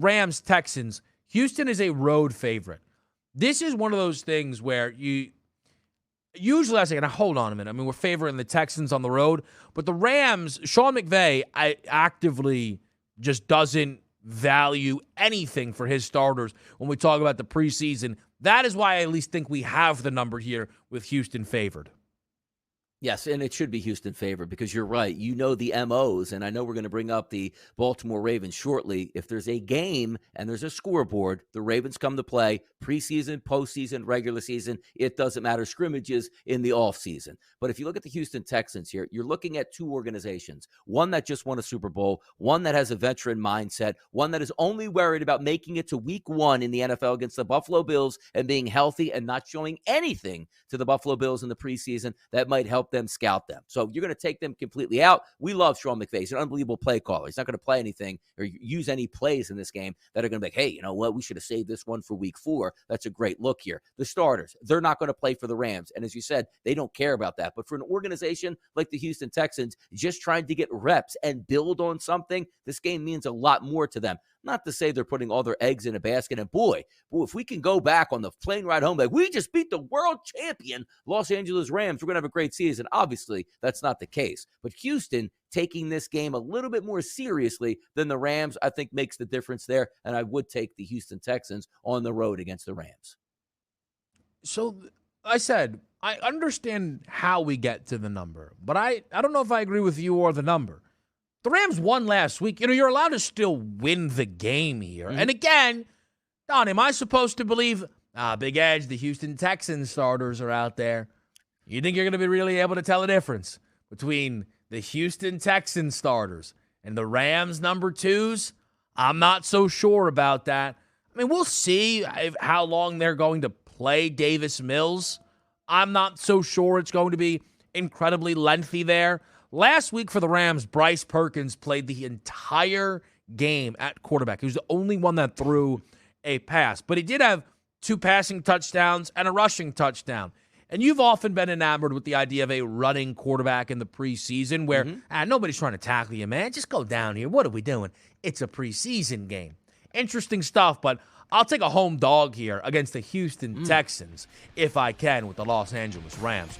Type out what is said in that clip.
Rams, Texans. Houston is a road favorite. This is one of those things where usually I say, now hold on a minute. I mean, we're favoring the Texans on the road, but the Rams, Sean McVay, actively just doesn't value anything for his starters when we talk about the preseason. That is why I at least think we have the number here with Houston favored. Yes, and it should be Houston favored because you're right. You know the MOs, and I know we're going to bring up the Baltimore Ravens shortly. If there's a game and there's a scoreboard, the Ravens come to play preseason, postseason, regular season. It doesn't matter, scrimmages in the offseason. But if you look at the Houston Texans here, you're looking at two organizations, one that just won a Super Bowl, one that has a veteran mindset, one that is only worried about making it to week 1 in the NFL against the Buffalo Bills and being healthy and not showing anything to the Buffalo Bills in the preseason that might help them scout them. So you're going to take them completely out. We love Sean McVay. He's an unbelievable play caller. He's not going to play anything or use any plays in this game that are going to be like, hey, you know what? We should have saved this one for week 4. That's a great look here. The starters, they're not going to play for the Rams. And as you said, they don't care about that. But for an organization like the Houston Texans, just trying to get reps and build on something, this game means a lot more to them. Not to say they're putting all their eggs in a basket. And boy, if we can go back on the plane ride home, like we just beat the world champion Los Angeles Rams, we're going to have a great season. Obviously, that's not the case. But Houston taking this game a little bit more seriously than the Rams, I think makes the difference there. And I would take the Houston Texans on the road against the Rams. So I said, I understand how we get to the number, but I don't know if I agree with you or the number. The Rams won last week. You know, you're allowed to still win the game here. Mm-hmm. And again, Don, am I supposed to believe, Big Edge, the Houston Texans starters are out there? You think you're going to be really able to tell the difference between the Houston Texans starters and the Rams number 2s? I'm not so sure about that. I mean, we'll see how long they're going to play Davis Mills. I'm not so sure it's going to be incredibly lengthy there. Last week for the Rams, Bryce Perkins played the entire game at quarterback. He was the only one that threw a pass. But he did have 2 passing touchdowns and a rushing touchdown. And you've often been enamored with the idea of a running quarterback in the preseason where nobody's trying to tackle you, man. Just go down here. What are we doing? It's a preseason game. Interesting stuff, but I'll take a home dog here against the Houston Texans if I can with the Los Angeles Rams.